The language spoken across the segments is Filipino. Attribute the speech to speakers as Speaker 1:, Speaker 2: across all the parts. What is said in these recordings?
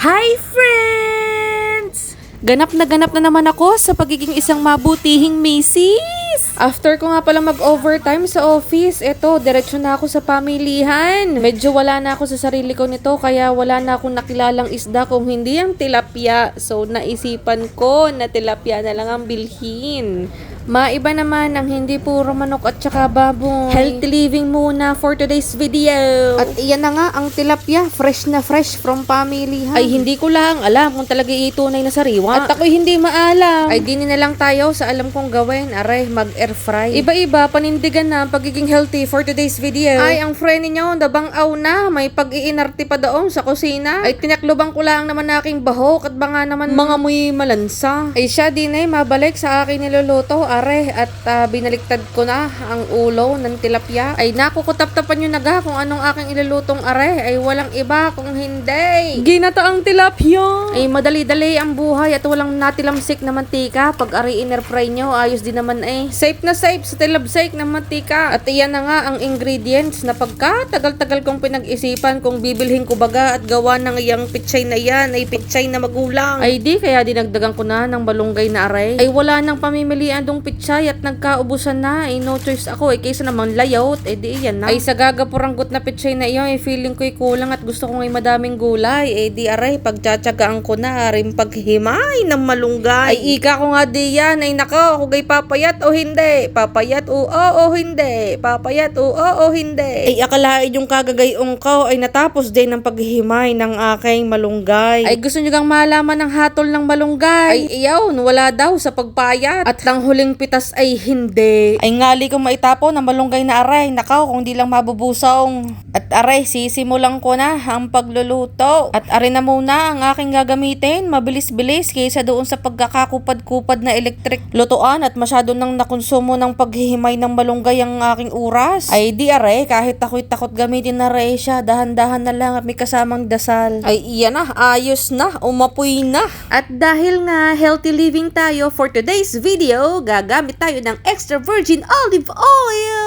Speaker 1: Hi friends!
Speaker 2: Ganap na naman ako sa pagiging isang mabutihing misis. After ko nga pala mag-overtime sa office, eto, diretso na ako sa pamilihan. Medyo wala na ako sa sarili ko nito, kaya wala na akong nakilalang isda kung hindi ang tilapia. So, naisipan ko na tilapia na lang ang bilhin. Maiba naman ang hindi puro manok at saka baboy. Healthy living muna for today's video. At iyan na nga ang tilapia, fresh na fresh from pamilihan. Ay hindi ko lang alam kung talaga itunay na sariwa. At ako'y hindi maalam. Ay dinin na lang tayo sa alam kong gawin. Aray, mag-air fry. Iba-iba, panindigan na ang pagiging healthy for today's video. Ay, ang friend ninyo, nabangaw na. May pag-iinarte pa doon sa kusina. Ay, tinaklubang ko lang naman aking bahok at banga naman mga muy malansa. Ay siya din ay mabalik sa aking niluluto. Are, at binaliktad ko na ang ulo ng tilapia. Ay nakukutap-tapan nyo na ga kung anong aking ilulutong are. Ay walang iba kung hindi ginataang tilapia. Ay madali-dali ang buhay at walang natilamsik na mantika. Pag are in-air fry nyo, ayos din naman eh. Safe na safe sa tilabsik ng mantika. At iyan na nga ang ingredients na pagka tagal-tagal kong pinag-isipan kung bibilhin ko baga at gawa ng iyang pitsay na yan ay pitsay na magulang. Ay di kaya dinagdagan ko na ng malunggay na are. Ay wala nang pamimilian dong pitsay at nagkaubusan na. Ay no choice ako eh, kaysa naman layot. Eh di yan na. Ay sa gagapuranggot na pitsay na iyon ay feeling ko'y kulang at gusto ko ngay madaming gulay. Eh di aray, pagtsatsagaan ko na rin paghimay ng malunggay. Ay ika ko nga di yan. Ay nako, ako gay papayat o hindi. Papayat o hindi. Papayat o hindi. Ay akalain yung kagagayong ko ay natapos din ng paghimay ng aking malunggay. Ay gusto nyo gang malaman ng hatol ng malunggay. Ay iyaw, wala daw sa pagpayat. At lang huling pitas ay hindi. Ay ngali kong maitapo na malunggay na aray. Nakaw kung di lang mabubusong. At aray, sisimulan ko na ang pagluluto. At aray na muna ang aking gagamitin. Mabilis-bilis kaysa doon sa pagkakakupad-kupad na electric lutuan at masyado nang nakonsumo ng paghihimay ng malunggay ang aking oras. Ay di aray, kahit ako'y takot gamitin na aray siya. Dahan-dahan na lang at may kasamang dasal. Ay iyan na, ayos na, umapoy na. At dahil nga healthy living tayo for today's video, gagamit tayo ng extra virgin olive oil.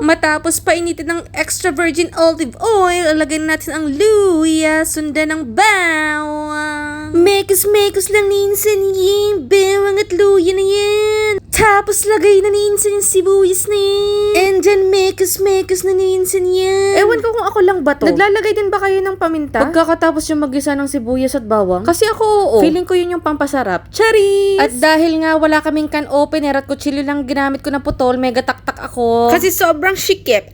Speaker 2: Matapos painitin ng extra virgin olive oil, ilagay natin ang luya, sundan ng bawang. Mekus lang ninsan yung bawang at luya na yan. Tapos lagay na ninsan yung sibuyas na yan. And then mekus na ninsan yan. Ewan ko kung ako lang ba to. Naglalagay din ba kayo ng paminta? Pagkakatapos yung mag-isa ng sibuyas at bawang? Kasi ako oo. Feeling ko yun yung pampasarap. Charis! At dahil nga wala kaming can opener at kutsilyo lang ginamit ko na putol, mega taktak ako.
Speaker 1: Kasi sobrang sikip.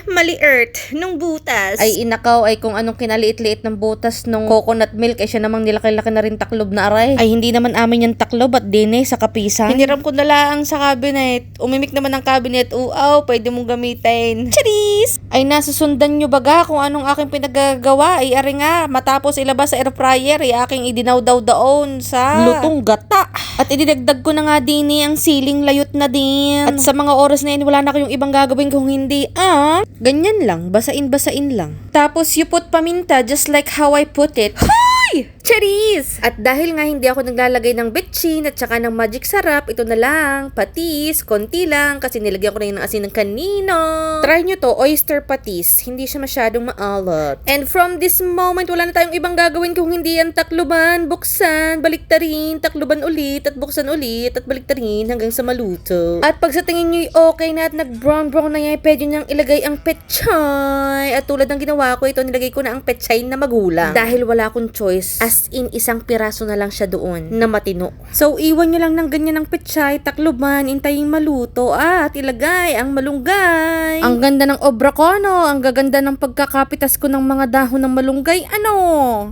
Speaker 1: Mali-earth nung butas.
Speaker 2: Ay inakaw ay kung anong kinaliit-liit ng butas nung coconut milk ay siya namang nilaki-laki na rin taklob na aray. Ay hindi naman amin yung taklob at dine sa kapisan. Hiniram ko na lang sa cabinet. Umimik naman ang cabinet. Uaw, pwede mong gamitin. Charis! Ay nasusundan nyo baga kung anong aking pinagagawa. Ay ari nga, matapos ilabas sa air fryer ay aking idinaw-daw daon sa lutong gata. At ididagdag ko na nga din ang siling layot na din. At sa mga oras na yun, wala na kayong ibang gagawin kung hindi. Ganyan lang, basain lang. Tapos you put paminta just like how I put it. Hoy! Charis! At dahil nga hindi ako naglalagay ng betchin at saka ng magic sarap, ito na lang, patis, konti lang, kasi nilagyan ko na yun ng asin ng kanino. Try nyo to, oyster patis. Hindi siya masyadong maalat. And from this moment, wala na tayong ibang gagawin kung hindi ang takluban, buksan, baliktarin, takluban ulit, at buksan ulit, at baliktarin hanggang sa maluto. At pag sa tingin nyo'y okay na at nag-brown na yan, pwede nyang ilagay ang petchay. At tulad ng ginawa ko, ito nilagay ko na ang petchay na magulang. Dahil wala akong choice. As in, isang piraso na lang siya doon na matino. So, iwan nyo lang ng ganyan ng petchay, takluban, intaying maluto, at ilagay ang malunggay. Ang ganda ng obra ko, no? Ang gaganda ng pagkakapitas ko ng mga dahon ng malunggay, ano?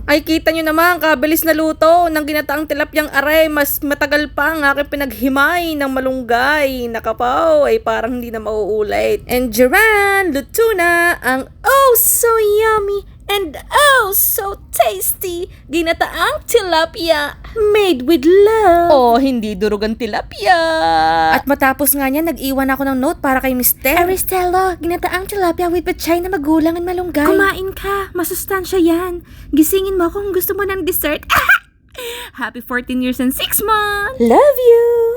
Speaker 2: Ay, kita nyo naman, kabilis na luto ng ginataang tilapyang aray. Mas matagal pa ang aking pinaghimay ng malunggay. Nakapaw, ay parang hindi na mauulit. And Jiran, luto na ang oh so yummy and oh so tasty ginataang tilapia made with love. Oh, hindi durugan tilapia. At matapos nga niya, nag-iwan ako ng note para kay Mr. Aristelo, ginataang tilapia with petchay na magulang at malunggay.
Speaker 1: Kumain ka, masustansya yan. Gisingin mo kung gusto mo ng dessert. Happy 14 years and 6 months!
Speaker 2: Love you!